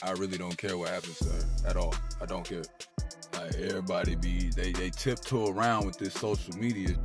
I really don't care what happens to her at all. I don't care. Like everybody they tiptoe around with this social media,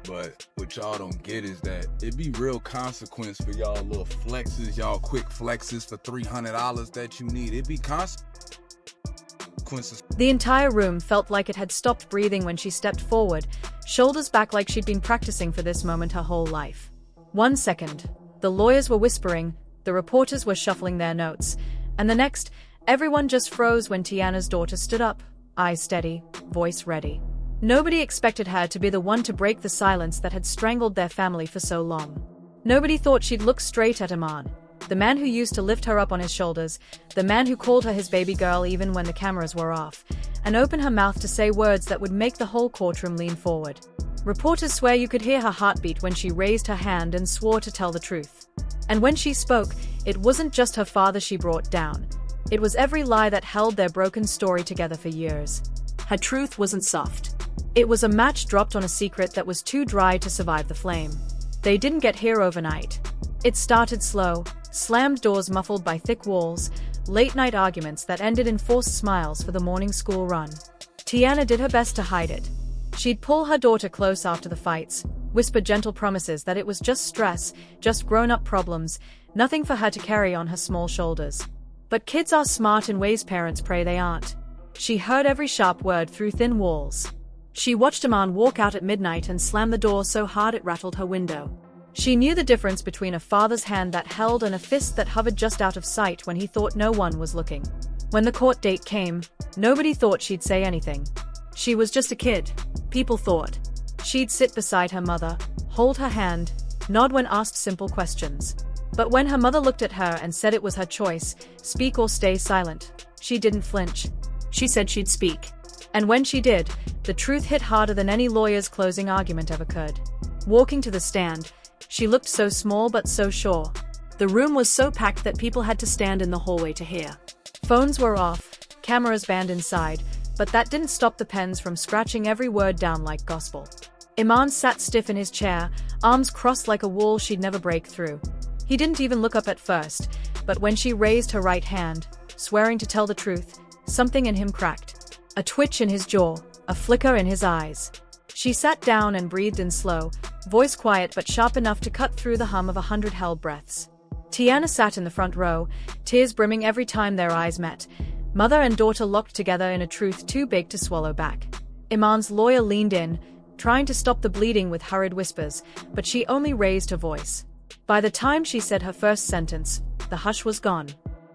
but what y'all don't get is that it be real consequence for y'all little flexes, y'all quick flexes for $300 that you need. It be consequences. The entire room felt like it had stopped breathing when she stepped forward, shoulders back like she'd been practicing for this moment her whole life. 1 second, the lawyers were whispering, the reporters were shuffling their notes, and the next, everyone just froze when Teyana's daughter stood up, eyes steady, voice ready. Nobody expected her to be the one to break the silence that had strangled their family for so long. Nobody thought she'd look straight at Iman, the man who used to lift her up on his shoulders, the man who called her his baby girl even when the cameras were off, and open her mouth to say words that would make the whole courtroom lean forward. Reporters swear you could hear her heartbeat when she raised her hand and swore to tell the truth. And when she spoke, it wasn't just her father she brought down. It was every lie that held their broken story together for years. Her truth wasn't soft. It was a match dropped on a secret that was too dry to survive the flame. They didn't get here overnight. It started slow, slammed doors muffled by thick walls, late-night arguments that ended in forced smiles for the morning school run. Teyana did her best to hide it. She'd pull her daughter close after the fights, whisper gentle promises that it was just stress, just grown-up problems, nothing for her to carry on her small shoulders. But kids are smart in ways parents pray they aren't. She heard every sharp word through thin walls. She watched Iman walk out at midnight and slam the door so hard it rattled her window. She knew the difference between a father's hand that held and a fist that hovered just out of sight when he thought no one was looking. When the court date came, nobody thought she'd say anything. She was just a kid, people thought. She'd sit beside her mother, hold her hand, nod when asked simple questions. But when her mother looked at her and said it was her choice, speak or stay silent, she didn't flinch. She said she'd speak. And when she did, the truth hit harder than any lawyer's closing argument ever could. Walking to the stand, she looked so small but so sure. The room was so packed that people had to stand in the hallway to hear. Phones were off, cameras banned inside, but that didn't stop the pens from scratching every word down like gospel. Iman sat stiff in his chair, arms crossed like a wall she'd never break through. He didn't even look up at first, but when she raised her right hand, swearing to tell the truth, something in him cracked. A twitch in his jaw, a flicker in his eyes. She sat down and breathed in slow, voice quiet but sharp enough to cut through the hum of 100 held breaths. Teyana sat in the front row, tears brimming every time their eyes met. Mother and daughter locked together in a truth too big to swallow back. Iman's lawyer leaned in, trying to stop the bleeding with hurried whispers, but she only raised her voice. By the time she said her first sentence, the hush was gone.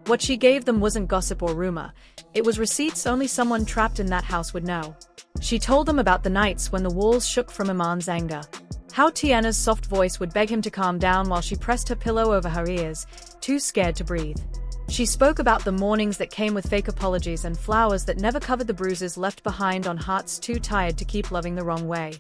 What she gave them wasn't gossip or rumor, it was receipts only someone trapped in that house would know. She told them about the nights when the walls shook from Iman's anger. How Teyana's soft voice would beg him to calm down while she pressed her pillow over her ears, too scared to breathe. She spoke about the mornings that came with fake apologies and flowers that never covered the bruises left behind on hearts too tired to keep loving the wrong way.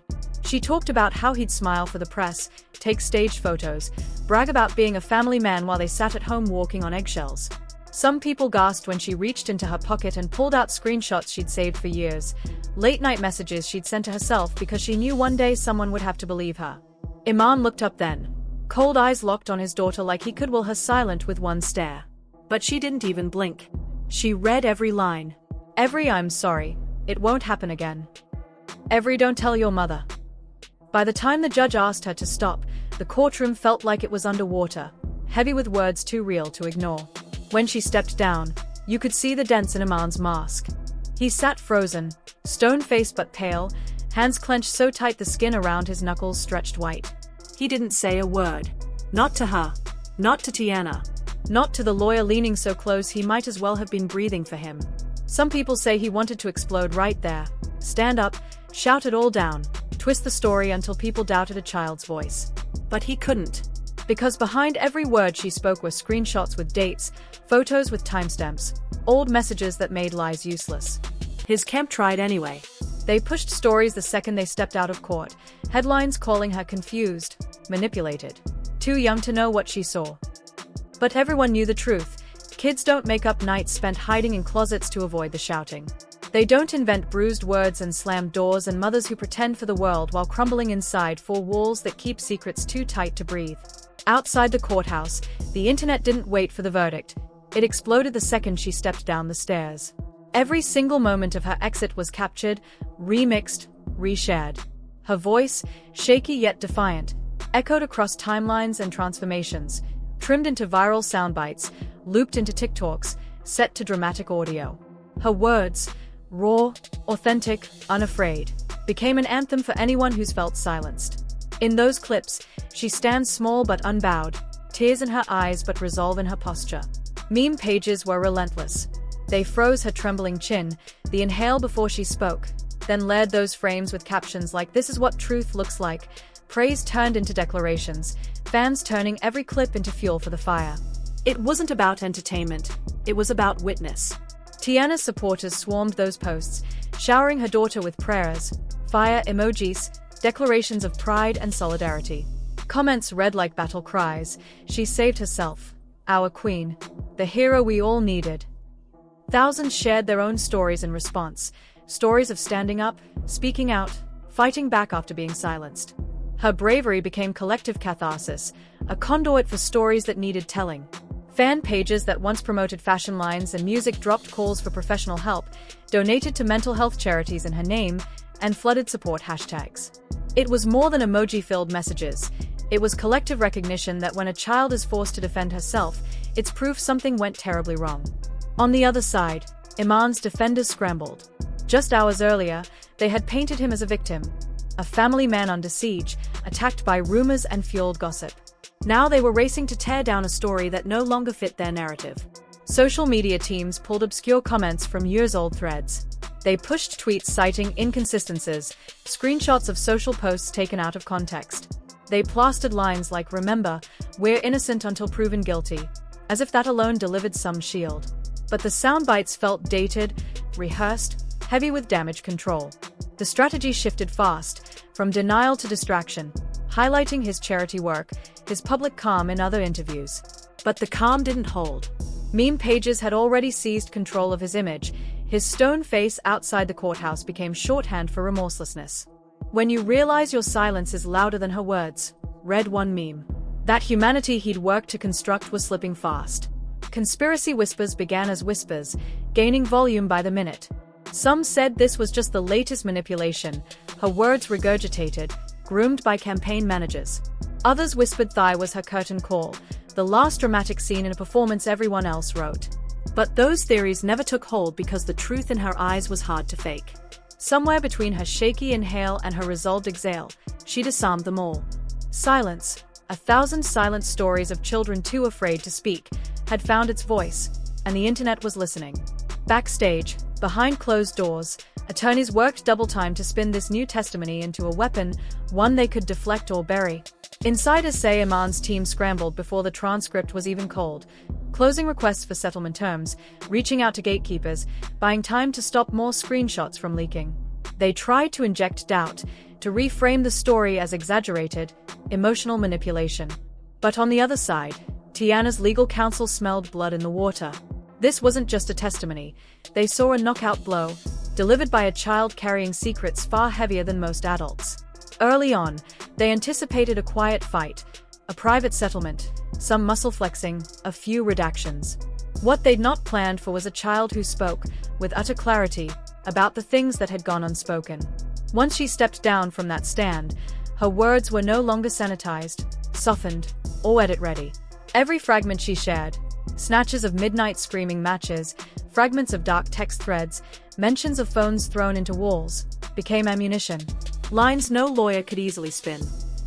She talked about how he'd smile for the press, take staged photos, brag about being a family man while they sat at home walking on eggshells. Some people gasped when she reached into her pocket and pulled out screenshots she'd saved for years, late-night messages she'd sent to herself because she knew one day someone would have to believe her. Iman looked up then, cold eyes locked on his daughter like he could will her silent with one stare. But she didn't even blink. She read every line. Every "I'm sorry, it won't happen again." Every "don't tell your mother." By the time the judge asked her to stop, the courtroom felt like it was underwater, heavy with words too real to ignore. When she stepped down, you could see the dents in Iman's mask. He sat frozen, stone-faced but pale, hands clenched so tight the skin around his knuckles stretched white. He didn't say a word. Not to her. Not to Teyana. Not to the lawyer leaning so close he might as well have been breathing for him. Some people say he wanted to explode right there, stand up, shout it all down, twist the story until people doubted a child's voice. But he couldn't. Because behind every word she spoke were screenshots with dates, photos with timestamps, old messages that made lies useless. His camp tried anyway. They pushed stories the second they stepped out of court, headlines calling her confused, manipulated, too young to know what she saw. But everyone knew the truth. Kids don't make up nights spent hiding in closets to avoid the shouting. They don't invent bruised words and slammed doors and mothers who pretend for the world while crumbling inside four walls that keep secrets too tight to breathe. Outside the courthouse, the internet didn't wait for the verdict. It exploded the second she stepped down the stairs. Every single moment of her exit was captured, remixed, reshared. Her voice, shaky yet defiant, echoed across timelines and transformations, trimmed into viral soundbites, looped into TikToks, set to dramatic audio. Her words, raw, authentic, unafraid, became an anthem for anyone who's felt silenced. In those clips, she stands small but unbowed, tears in her eyes but resolve in her posture. Meme pages were relentless. They froze her trembling chin, the inhale before she spoke, then layered those frames with captions like "This is what truth looks like," praise turned into declarations, fans turning every clip into fuel for the fire. It wasn't about entertainment, it was about witness. Teyana's supporters swarmed those posts, showering her daughter with prayers, fire emojis, declarations of pride and solidarity. Comments read like battle cries, "She saved herself. Our queen. The hero we all needed." Thousands shared their own stories in response, stories of standing up, speaking out, fighting back after being silenced. Her bravery became collective catharsis, a conduit for stories that needed telling. Fan pages that once promoted fashion lines and music dropped calls for professional help, donated to mental health charities in her name, and flooded support hashtags. It was more than emoji-filled messages. It was collective recognition that when a child is forced to defend herself, it's proof something went terribly wrong. On the other side, Iman's defenders scrambled. Just hours earlier, they had painted him as a victim, a family man under siege, attacked by rumors and fueled gossip. Now they were racing to tear down a story that no longer fit their narrative. Social media teams pulled obscure comments from years-old threads. They pushed tweets citing inconsistencies, screenshots of social posts taken out of context. They plastered lines like "Remember, we're innocent until proven guilty," as if that alone delivered some shield. But the soundbites felt dated, rehearsed, heavy with damage control. The strategy shifted fast, from denial to distraction, highlighting his charity work, his public calm in other interviews. But the calm didn't hold. Meme pages had already seized control of his image. His stone face outside the courthouse became shorthand for remorselessness. "When you realize your silence is louder than her words," read one meme. That humanity he'd worked to construct was slipping fast. Conspiracy whispers began as whispers, gaining volume by the minute. Some said this was just the latest manipulation, her words regurgitated, groomed by campaign managers. Others whispered Thigh was her curtain call, the last dramatic scene in a performance everyone else wrote. But those theories never took hold because the truth in her eyes was hard to fake. Somewhere between her shaky inhale and her resolved exhale, she disarmed them all. Silence, 1,000 silent stories of children too afraid to speak, had found its voice, and the internet was listening. Backstage, behind closed doors, attorneys worked double time to spin this new testimony into a weapon, one they could deflect or bury. Insiders say Iman's team scrambled before the transcript was even cold, closing requests for settlement terms, reaching out to gatekeepers, buying time to stop more screenshots from leaking. They tried to inject doubt, to reframe the story as exaggerated, emotional manipulation. But on the other side, Teyana's legal counsel smelled blood in the water. This wasn't just a testimony. They saw a knockout blow, delivered by a child carrying secrets far heavier than most adults. Early on, they anticipated a quiet fight, a private settlement, some muscle flexing, a few redactions. What they'd not planned for was a child who spoke, with utter clarity, about the things that had gone unspoken. Once she stepped down from that stand, her words were no longer sanitized, softened, or edit-ready. Every fragment she shared, snatches of midnight screaming matches, fragments of dark text threads, mentions of phones thrown into walls, became ammunition. Lines no lawyer could easily spin.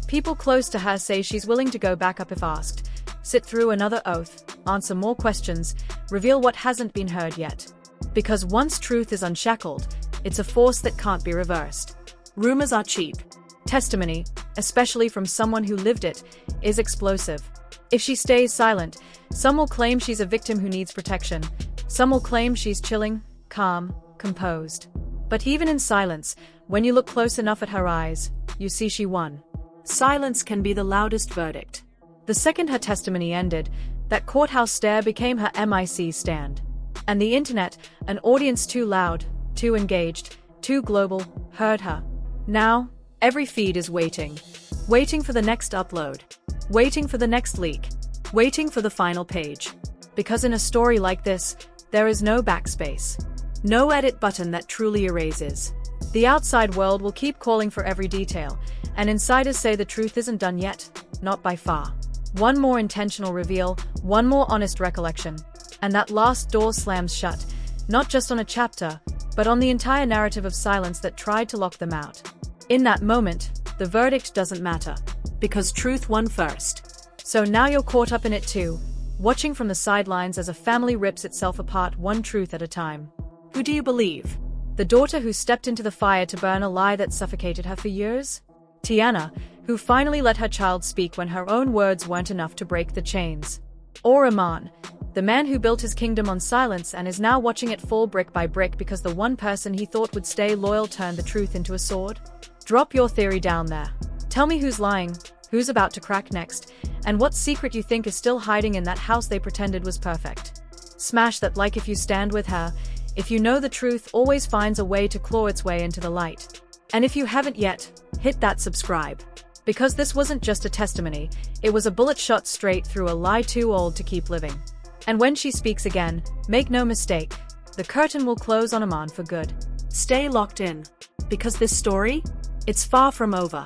People close to her say she's willing to go back up if asked, sit through another oath, answer more questions, reveal what hasn't been heard yet. Because once truth is unshackled, it's a force that can't be reversed. Rumors are cheap. Testimony, especially from someone who lived it, is explosive. If she stays silent, some will claim she's a victim who needs protection. Some will claim she's chilling, calm, composed. But even in silence, when you look close enough at her eyes, you see she won. Silence can be the loudest verdict. The second her testimony ended, that courthouse stare became her MIC stand. And the internet, an audience too loud, too engaged, too global, heard her. Now, every feed is waiting. Waiting for the next upload. Waiting for the next leak. Waiting for the final page. Because in a story like this, there is no backspace. No edit button that truly erases. The outside world will keep calling for every detail, and insiders say the truth isn't done yet, not by far. One more intentional reveal, one more honest recollection, and that last door slams shut, not just on a chapter, but on the entire narrative of silence that tried to lock them out. In that moment, the verdict doesn't matter, because truth won first. So now you're caught up in it too, watching from the sidelines as a family rips itself apart one truth at a time. Who do you believe? The daughter who stepped into the fire to burn a lie that suffocated her for years? Teyana, who finally let her child speak when her own words weren't enough to break the chains? Or Iman, the man who built his kingdom on silence and is now watching it fall brick by brick because the one person he thought would stay loyal turned the truth into a sword? Drop your theory down there. Tell me who's lying, who's about to crack next, and what secret you think is still hiding in that house they pretended was perfect. Smash that like if you stand with her. If you know the truth always finds a way to claw its way into the light. And if you haven't yet, hit that subscribe. Because this wasn't just a testimony, it was a bullet shot straight through a lie too old to keep living. And when she speaks again, make no mistake, the curtain will close on Iman for good. Stay locked in. Because this story, it's far from over.